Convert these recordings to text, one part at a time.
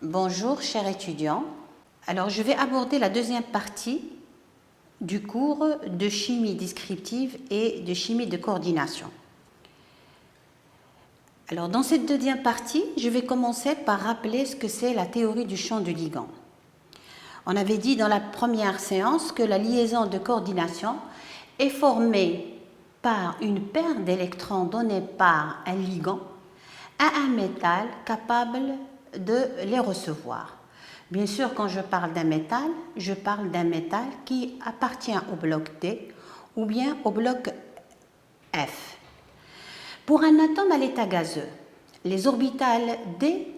Bonjour chers étudiants. Alors je vais aborder la deuxième partie du cours de chimie descriptive et de chimie de coordination. Alors dans cette deuxième partie, je vais commencer par rappeler ce que c'est la théorie du champ du ligand. On avait dit dans la première séance que la liaison de coordination est formée par une paire d'électrons donnés par un ligand à un métal capable de les recevoir. Bien sûr, quand je parle d'un métal, je parle d'un métal qui appartient au bloc D ou bien au bloc F. Pour un atome à l'état gazeux, les orbitales D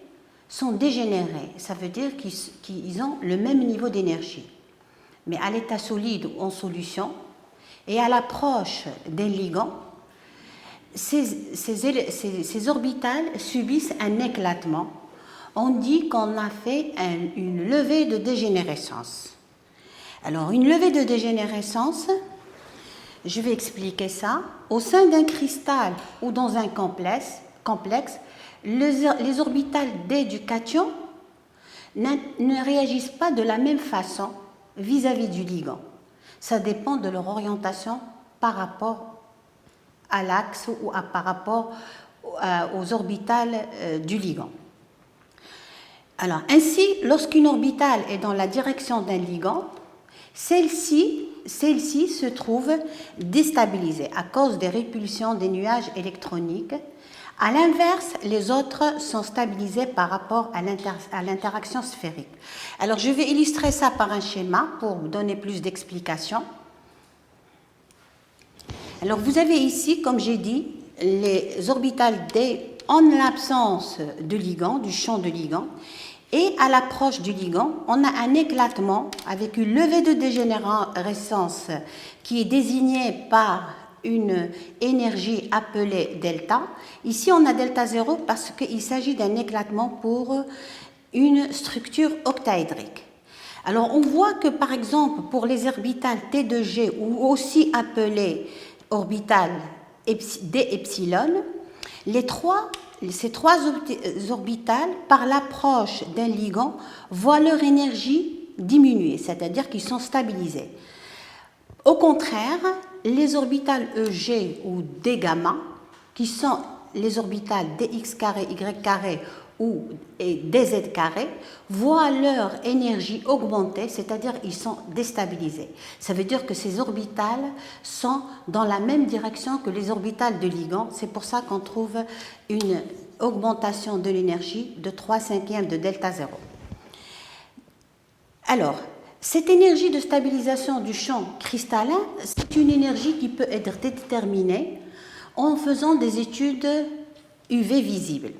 sont dégénérées. Ça veut dire qu'ils ont le même niveau d'énergie. Mais à l'état solide ou en solution, et à l'approche d'un ligand, ces orbitales subissent un éclatement. On dit qu'on a fait une levée de dégénérescence. Alors, une levée de dégénérescence, je vais expliquer ça. Au sein d'un cristal ou dans un complexe, les orbitales D du cation ne réagissent pas de la même façon vis-à-vis du ligand. Ça dépend de leur orientation par rapport à l'axe ou par rapport aux orbitales du ligand. Alors, ainsi, lorsqu'une orbitale est dans la direction d'un ligand, celle-ci se trouve déstabilisée à cause des répulsions des nuages électroniques. À l'inverse, les autres sont stabilisés par rapport à l'interaction sphérique. Alors, je vais illustrer ça par un schéma pour vous donner plus d'explications. Alors, vous avez ici, comme j'ai dit, les orbitales D en l'absence de ligand, du champ de ligand. Et à l'approche du ligand, on a un éclatement avec une levée de dégénérescence qui est désignée par une énergie appelée delta. Ici, on a delta 0 parce qu'il s'agit d'un éclatement pour une structure octaédrique. Alors, on voit que, par exemple, pour les orbitales T de G, ou aussi appelées orbitales D epsilon, ces trois orbitales, par l'approche d'un ligand, voient leur énergie diminuer, c'est-à-dire qu'ils sont stabilisés. Au contraire, les orbitales EG ou D gamma, qui sont les orbitales dx carré, y carré ou dz carré, voient leur énergie augmenter, c'est-à-dire ils sont déstabilisés. Ça veut dire que ces orbitales sont dans la même direction que les orbitales de ligand. C'est pour ça qu'on trouve une augmentation de l'énergie de 3/5 de delta 0. Alors, cette énergie de stabilisation du champ cristallin, c'est une énergie qui peut être déterminée en faisant des études UV visibles.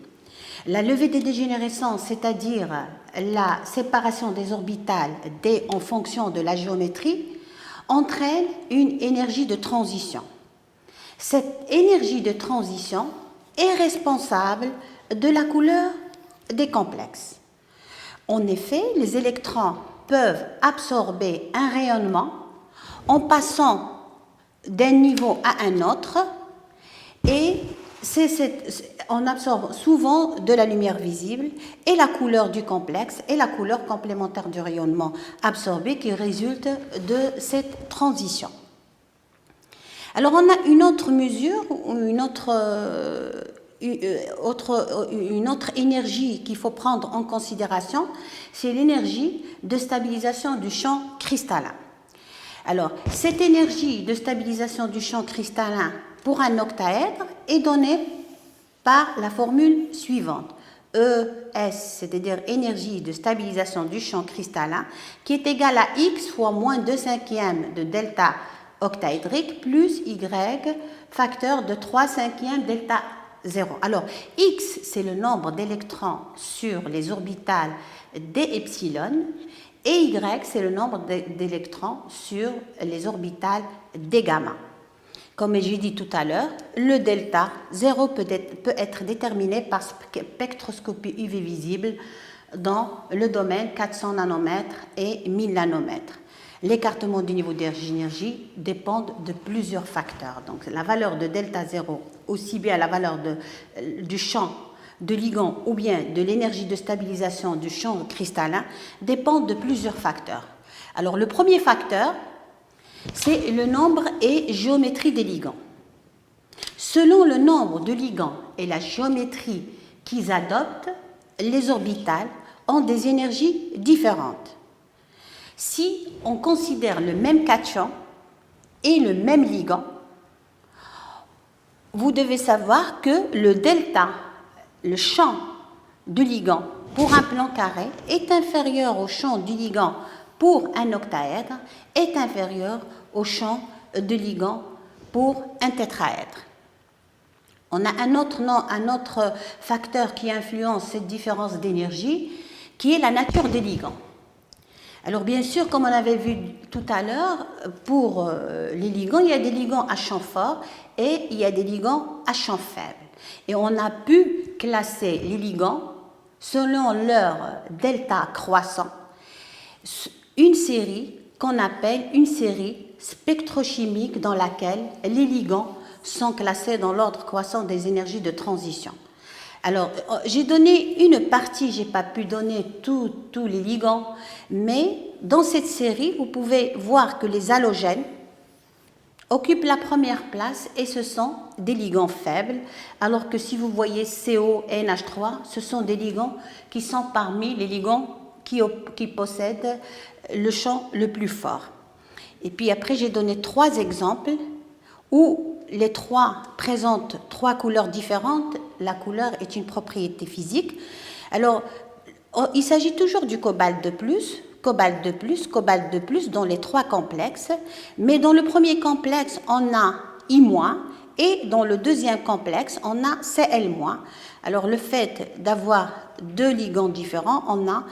La levée de dégénérescence, c'est-à-dire la séparation des orbitales D en fonction de la géométrie, entraîne une énergie de transition. Cette énergie de transition est responsable de la couleur des complexes. En effet, les électrons peuvent absorber un rayonnement en passant d'un niveau à un autre et on absorbe souvent de la lumière visible et la couleur du complexe et la couleur complémentaire du rayonnement absorbé qui résulte de cette transition. Alors on a une autre mesure, une autre énergie qu'il faut prendre en considération, c'est l'énergie de stabilisation du champ cristallin. Alors, cette énergie de stabilisation du champ cristallin pour un octaèdre est donnée par la formule suivante. ES, c'est-à-dire énergie de stabilisation du champ cristallin, qui est égale à X fois moins 2/5 de delta octaédrique plus Y facteur de 3/5 delta 0. Alors, X, c'est le nombre d'électrons sur les orbitales D epsilon, et Y, c'est le nombre d'électrons sur les orbitales D gamma. Comme j'ai dit tout à l'heure, le delta 0 peut être déterminé par spectroscopie UV visible dans le domaine 400 nanomètres et 1000 nanomètres. L'écartement du niveau d'énergie dépend de plusieurs facteurs. Donc, la valeur de delta 0, aussi bien la valeur du champ de ligand ou bien de l'énergie de stabilisation du champ cristallin dépend de plusieurs facteurs. Alors le premier facteur, c'est le nombre et géométrie des ligands. Selon le nombre de ligands et la géométrie qu'ils adoptent, les orbitales ont des énergies différentes. Si on considère le même cation et le même ligand, vous devez savoir que le delta, le champ du ligand pour un plan carré, est inférieur au champ du ligand pour un octaèdre, est inférieur au champ de ligand pour un tétraèdre. On a un autre facteur qui influence cette différence d'énergie, qui est la nature des ligands. Alors bien sûr, comme on avait vu tout à l'heure, pour les ligands, il y a des ligands à champ fort et il y a des ligands à champ faible. Et on a pu classer les ligands selon leur delta croissant, une série qu'on appelle une série spectrochimique dans laquelle les ligands sont classés dans l'ordre croissant des énergies de transition. Alors, j'ai donné une partie, je n'ai pas pu donner tous les ligands, mais dans cette série, vous pouvez voir que les halogènes occupent la première place et ce sont des ligands faibles, alors que si vous voyez CO et NH3, ce sont des ligands qui sont parmi les ligands qui possèdent le champ le plus fort. Et puis après, j'ai donné 3 exemples où les 3 présentent 3 couleurs différentes. La couleur est une propriété physique. Alors, il s'agit toujours du cobalt de plus, cobalt de plus, cobalt de plus dans les 3 complexes. Mais dans le premier complexe, on a I-, et dans le deuxième complexe, on a Cl-. Alors, le fait d'avoir 2 ligands différents, on a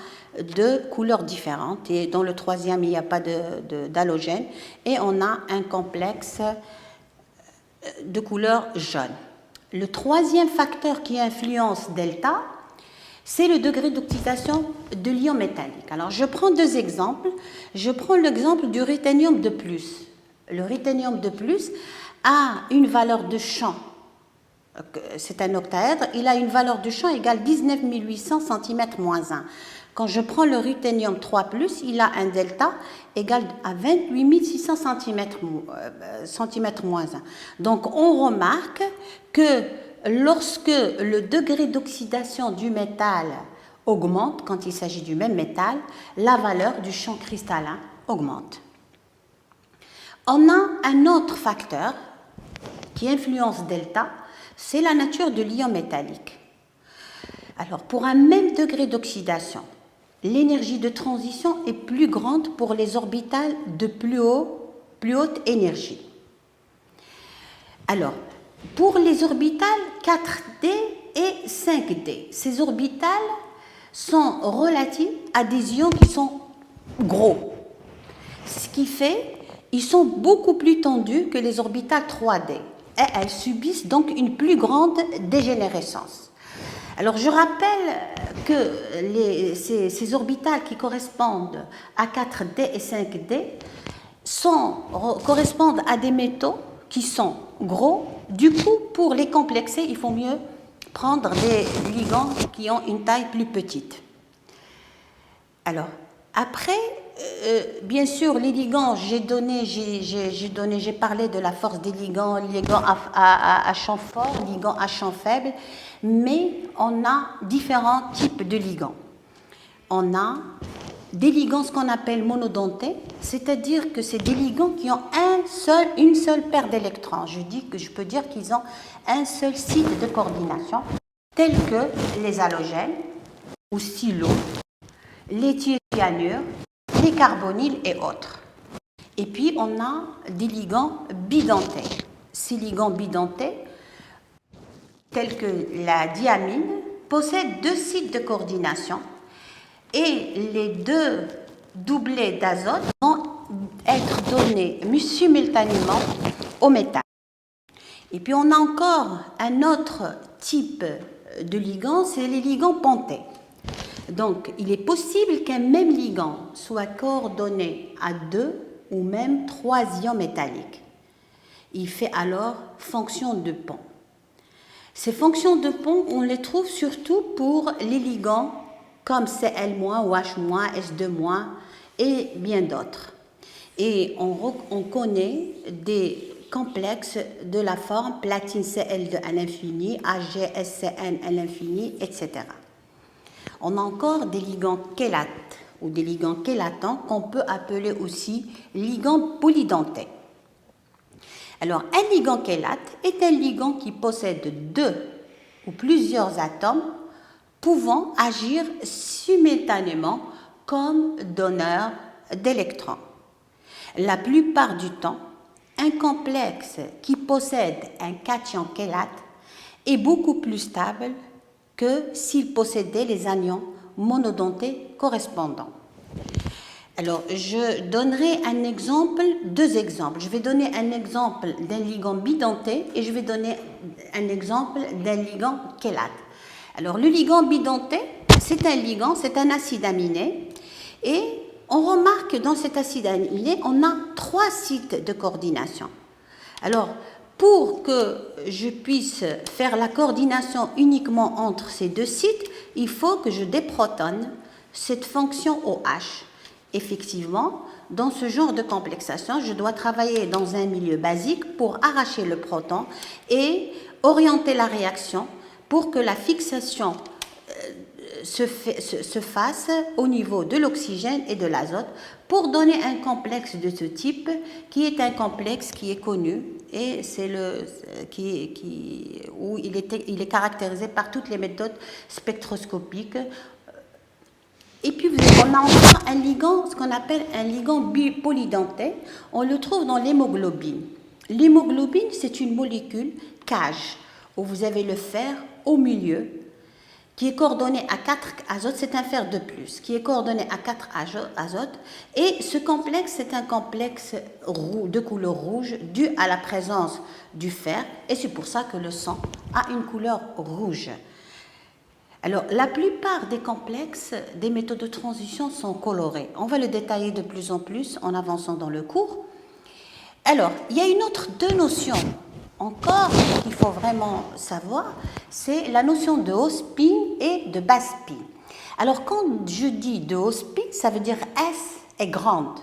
2 couleurs différentes. Et dans le troisième, il n'y a pas d'halogène. Et on a un complexe de couleur jaune. Le troisième facteur qui influence delta, c'est le degré d'oxydation de l'ion métallique. Alors, je prends 2 exemples. Je prends l'exemple du ruthénium de plus. Le ruthénium de plus a une valeur de champ, c'est un octaèdre, il a une valeur de champ égale 19 800 cm-1. Quand je prends le ruthénium 3+, il a un delta égal à 28 600 cm-1. Donc, on remarque que lorsque le degré d'oxydation du métal augmente, quand il s'agit du même métal, la valeur du champ cristallin augmente. On a un autre facteur qui influence delta, c'est la nature de l'ion métallique. Alors, pour un même degré d'oxydation, l'énergie de transition est plus grande pour les orbitales de plus haute énergie. Alors, pour les orbitales 4D et 5D, ces orbitales sont relatives à des ions qui sont gros. Ce qui fait qu'ils sont beaucoup plus tendus que les orbitales 3D. Et elles subissent donc une plus grande dégénérescence. Alors, je rappelle que ces orbitales qui correspondent à 4D et 5D correspondent à des métaux qui sont gros. Du coup, pour les complexer, il faut mieux prendre des ligands qui ont une taille plus petite. Alors, après, bien sûr, les ligands, j'ai parlé de la force des ligands, ligands à champ fort, ligands à champ faible, mais on a différents types de ligands. On a des ligands, ce qu'on appelle monodentés, c'est-à-dire que c'est des ligands qui ont une seule paire d'électrons. Je peux dire qu'ils ont un seul site de coordination, tels que les halogènes, ou silos, les thiocyanures, les carbonyles et autres. Et puis, on a des ligands bidentés. Ces ligands bidentés, tels que la diamine, possèdent 2 sites de coordination et les 2 doublets d'azote vont être donnés simultanément au métal. Et puis, on a encore un autre type de ligand, c'est les ligands pentés. Donc, il est possible qu'un même ligand soit coordonné à 2 ou même 3 ions métalliques. Il fait alors fonction de pont. Ces fonctions de pont, on les trouve surtout pour les ligands comme Cl-, OH-, S2- et bien d'autres. Et on connaît des complexes de la forme platine Cl2 à l'infini, AgSCN à l'infini, etc. On a encore des ligands chélates ou des ligands chélatants qu'on peut appeler aussi ligands polydentés. Alors, un ligand chélate est un ligand qui possède 2 ou plusieurs atomes pouvant agir simultanément comme donneurs d'électrons. La plupart du temps, un complexe qui possède un cation chélate est beaucoup plus stable que s'il possédait les anions monodentés correspondants. Alors, je donnerai un exemple, 2 exemples. Je vais donner un exemple d'un ligand bidenté et je vais donner un exemple d'un ligand chélate. Alors, le ligand bidenté, c'est un ligand, c'est un acide aminé et on remarque dans cet acide aminé, on a 3 sites de coordination. Alors, pour que je puisse faire la coordination uniquement entre ces 2 sites, il faut que je déprotonne cette fonction OH. Effectivement, dans ce genre de complexation, je dois travailler dans un milieu basique pour arracher le proton et orienter la réaction pour que la fixation se fasse au niveau de l'oxygène et de l'azote pour donner un complexe de ce type qui est un complexe qui est connu et c'est où il est caractérisé par toutes les méthodes spectroscopiques. Et puis, on a encore un ligand, ce qu'on appelle un ligand bipolydenté. On le trouve dans l'hémoglobine. L'hémoglobine, c'est une molécule cage, où vous avez le fer au milieu, qui est coordonné à 4 azotes, c'est un fer de plus, qui est coordonné à 4 azotes. Et ce complexe, c'est un complexe de couleur rouge, dû à la présence du fer. Et c'est pour ça que le sang a une couleur rouge. Alors, la plupart des complexes des méthodes de transition sont colorés. On va le détailler de plus en plus en avançant dans le cours. Alors, il y a une autre 2 notions encore qu'il faut vraiment savoir, c'est la notion de haut spin et de bas spin. Alors, quand je dis de haut spin, ça veut dire S est grande.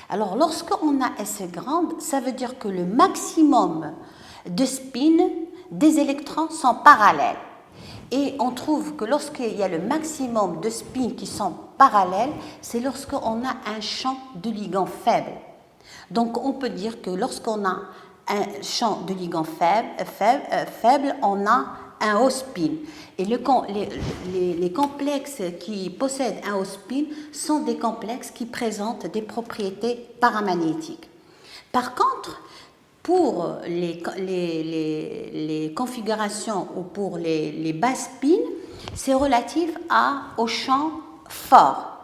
Alors, lorsqu'on a S est grande, ça veut dire que le maximum de spin des électrons sont parallèles. Et on trouve que lorsqu'il y a le maximum de spins qui sont parallèles, c'est lorsqu'on a un champ de ligand faible. Donc on peut dire que lorsqu'on a un champ de ligand faible, on a un haut spin. Et les complexes qui possèdent un haut spin sont des complexes qui présentent des propriétés paramagnétiques. Par contre, pour les configurations ou pour les bas spins, c'est relatif au champ fort.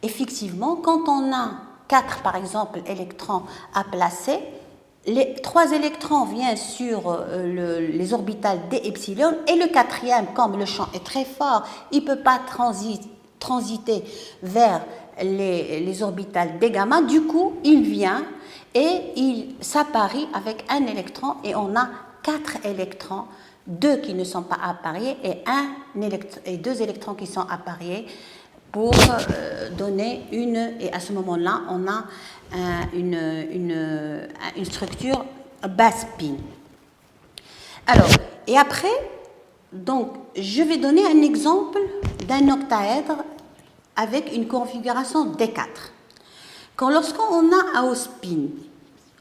Effectivement, quand on a 4, par exemple, électrons à placer, les 3 électrons viennent sur les orbitales d epsilon et le 4e, comme le champ est très fort, il ne peut pas transiter vers les orbitales d gamma. Du coup, il vient et il s'apparie avec un électron et on a 4 électrons, 2 qui ne sont pas appariés et 2 électrons qui sont appariés pour donner et à ce moment-là, on a une structure bas spin. Alors, et après, donc, je vais donner un exemple d'un octaèdre avec une configuration D4. Lorsqu'on a un haut spin,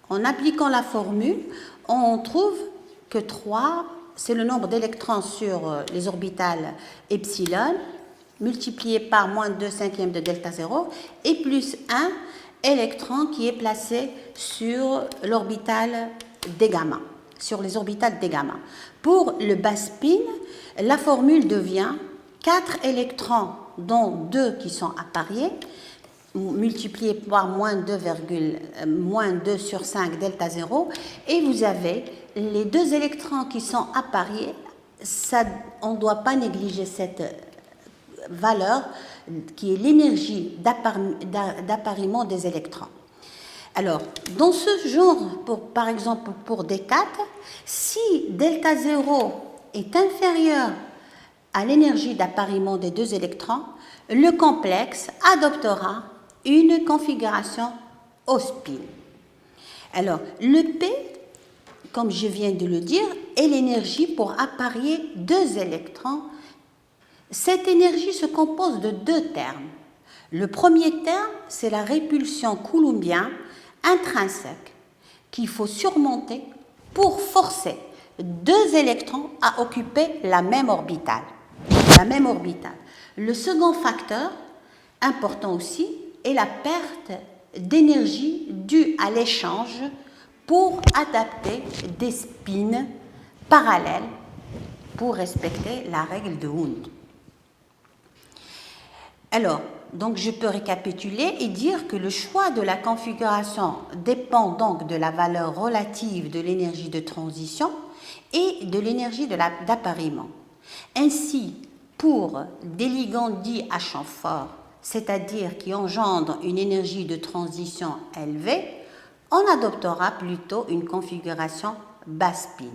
en appliquant la formule, on trouve que 3, c'est le nombre d'électrons sur les orbitales epsilon, multiplié par moins 2 cinquièmes de delta 0, et plus 1 électron qui est placé sur l'orbitale d gamma, sur les orbitales d gamma. Pour le bas spin, la formule devient 4 électrons, dont 2 qui sont appariés, multiplié par moins 2 sur 5 delta 0, et vous avez les 2 électrons qui sont appariés. On ne doit pas négliger cette valeur qui est l'énergie d'appariement des électrons. Alors, dans ce genre, par exemple pour D4, si delta 0 est inférieure à l'énergie d'appariement des deux électrons, le complexe adoptera une configuration au spin. Alors, le P, comme je viens de le dire, est l'énergie pour apparier deux électrons. Cette énergie se compose de deux termes. Le premier terme, c'est la répulsion coulombienne intrinsèque qu'il faut surmonter pour forcer deux électrons à occuper la même orbitale. Le second facteur, important aussi, est la perte d'énergie due à l'échange pour adapter des spins parallèles pour respecter la règle de Hund. Alors, donc je peux récapituler et dire que le choix de la configuration dépend donc de la valeur relative de l'énergie de transition et de l'énergie d'appariement. Ainsi, pour des ligands dits à champ fort, c'est-à-dire qui engendrent une énergie de transition élevée, on adoptera plutôt une configuration basse spin.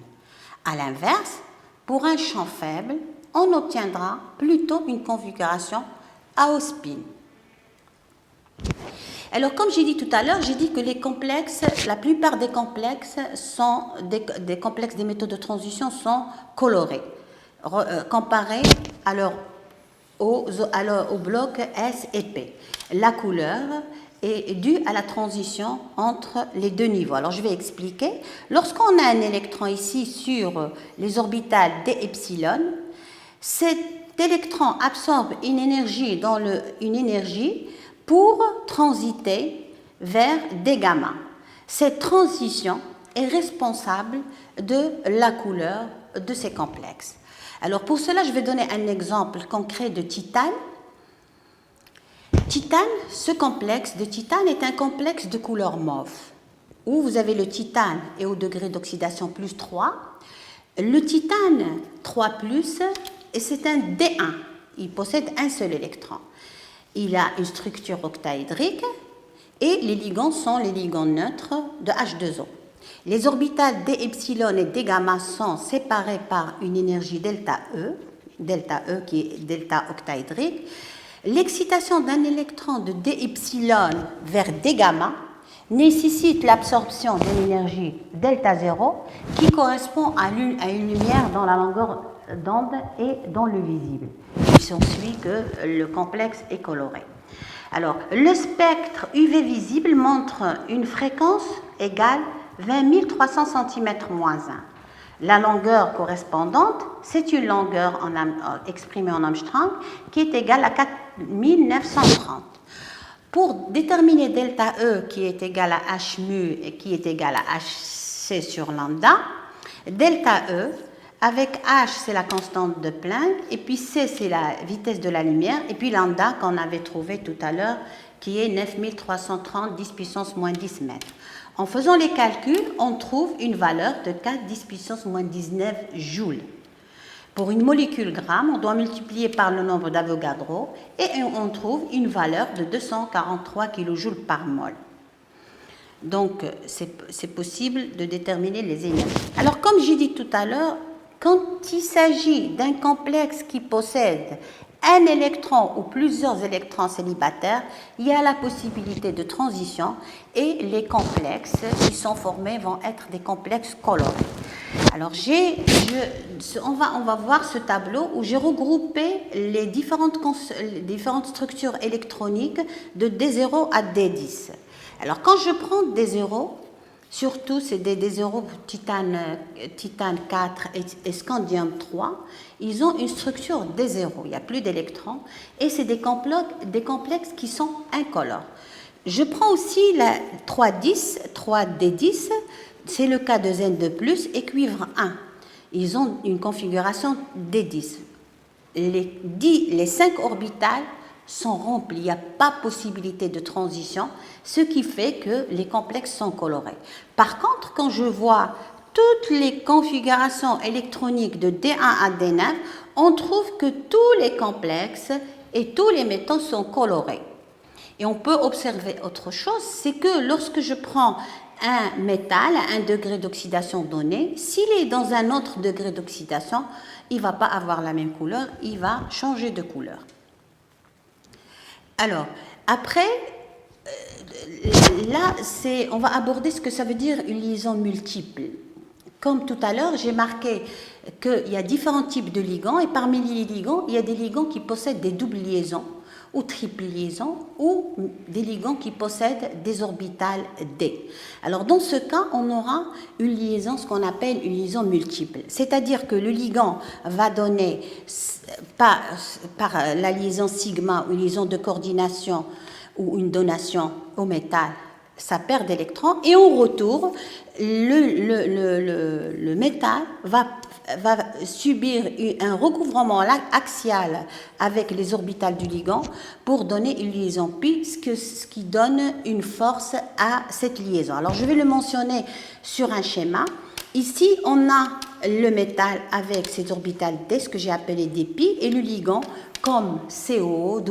A l'inverse, pour un champ faible, on obtiendra plutôt une configuration à haut spin. Alors, comme j'ai dit tout à l'heure, j'ai dit que les complexes, la plupart des complexes sont des complexes des métaux de transition sont colorés, comparés au bloc S et P. La couleur est due à la transition entre les deux niveaux. Alors, je vais expliquer. Lorsqu'on a un électron ici sur les orbitales d epsilon, cet électron absorbe une énergie pour transiter vers des gamma. Cette transition est responsable de la couleur de ces complexes. Alors pour cela, je vais donner un exemple concret de titane. Titane, ce complexe de titane est un complexe de couleur mauve, où vous avez le titane est au degré d'oxydation plus 3. Le titane 3+, et c'est un D1. Il possède un seul électron. Il a une structure octaédrique et les ligands sont les ligands neutres de H2O. Les orbitales d epsilon et d gamma sont séparées par une énergie delta E qui est delta octaédrique. L'excitation d'un électron de d epsilon vers d gamma nécessite l'absorption d'une énergie delta 0 qui correspond à une lumière dans la longueur d'onde et dans le visible. Il s'ensuit que le complexe est coloré. Alors, le spectre UV visible montre une fréquence égale 20 300 cm-1. La longueur correspondante, c'est une longueur exprimée en Armstrong qui est égale à 4930. Pour déterminer delta E qui est égal à H mu et qui est égal à HC sur lambda, delta E avec H c'est la constante de Planck et puis C c'est la vitesse de la lumière et puis lambda qu'on avait trouvé tout à l'heure qui est 9330 10 puissance moins 10 mètres. En faisant les calculs, on trouve une valeur de 4 10 puissance moins 19 joules. Pour une molécule gramme, on doit multiplier par le nombre d'Avogadro et on trouve une valeur de 243 kJ par mol. Donc, c'est possible de déterminer les énergies. Alors, comme j'ai dit tout à l'heure, quand il s'agit d'un complexe qui possède un électron ou plusieurs électrons célibataires, il y a la possibilité de transition et les complexes qui sont formés vont être des complexes colorés. Alors, on va voir ce tableau où j'ai regroupé les différentes structures électroniques de D0 à D10. Alors, quand je prends D0, surtout c'est des D0 titane 4 et scandium 3, ils ont une structure D0, il n'y a plus d'électrons, et c'est des complexes qui sont incolores. Je prends aussi la 3D10, c'est le cas de Zen2+, et cuivre 1. Ils ont une configuration D10. Les 5 orbitales sont remplies, il n'y a pas possibilité de transition, ce qui fait que les complexes sont colorés. Par contre, quand je vois toutes les configurations électroniques de D1 à D9, on trouve que tous les complexes et tous les métaux sont colorés. Et on peut observer autre chose, c'est que lorsque je prends un métal à un degré d'oxydation donné, s'il est dans un autre degré d'oxydation, il ne va pas avoir la même couleur, il va changer de couleur. Alors, après, là, on va aborder ce que ça veut dire une liaison multiple. Comme tout à l'heure, j'ai marqué qu'il y a différents types de ligands, et parmi les ligands, il y a des ligands qui possèdent des doubles liaisons, ou triple liaison, ou des ligands qui possèdent des orbitales D. Alors dans ce cas, on aura une liaison, ce qu'on appelle une liaison multiple. C'est-à-dire que le ligand va donner, par la liaison sigma, une liaison de coordination ou une donation au métal, sa paire d'électrons, et en retour, le métal va subir un recouvrement axial avec les orbitales du ligand pour donner une liaison pi, ce qui donne une force à cette liaison. Alors je vais le mentionner sur un schéma. Ici, on a le métal avec ses orbitales D, ce que j'ai appelé des pi, et le ligand comme CO,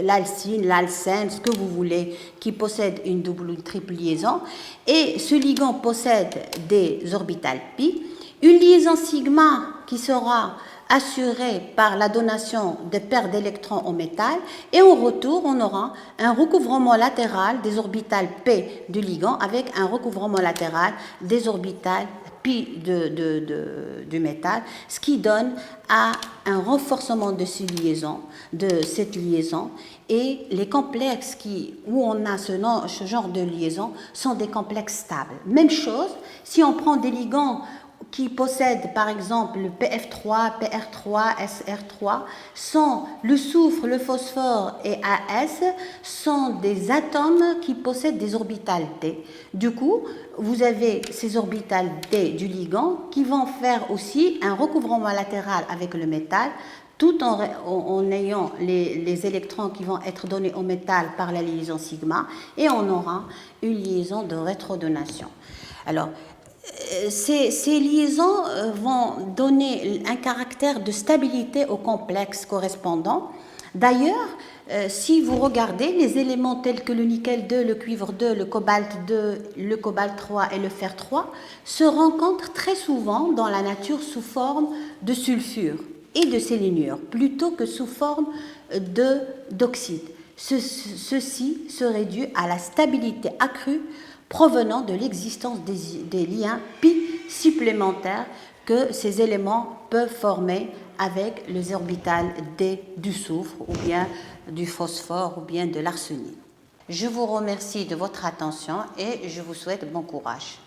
l'alcyne, l'alcène, ce que vous voulez, qui possède une double ou une triple liaison. Et ce ligand possède des orbitales pi. Une liaison sigma qui sera assurée par la donation de paires d'électrons au métal, et en retour, on aura un recouvrement latéral des orbitales P du ligand avec un recouvrement latéral des orbitales pi du métal, ce qui donne à un renforcement de cette liaison, et les complexes où on a ce genre de liaison sont des complexes stables. Même chose, si on prend des ligands qui possèdent par exemple le PF3, PR3, SR3, le soufre, le phosphore et AS sont des atomes qui possèdent des orbitales D. Du coup, vous avez ces orbitales D du ligand qui vont faire aussi un recouvrement latéral avec le métal, tout en ayant les électrons qui vont être donnés au métal par la liaison sigma, et on aura une liaison de rétrodonation. Alors, ces liaisons vont donner un caractère de stabilité au complexe correspondant. D'ailleurs, si vous regardez les éléments tels que le nickel 2, le cuivre 2, le cobalt 2, le cobalt 3 et le fer 3 se rencontrent très souvent dans la nature sous forme de sulfure et de séléniure, plutôt que sous forme d'oxyde. Ceci serait dû à la stabilité accrue provenant de l'existence des liens pi supplémentaires que ces éléments peuvent former avec les orbitales D du soufre ou bien du phosphore ou bien de l'arsénite. Je vous remercie de votre attention et je vous souhaite bon courage.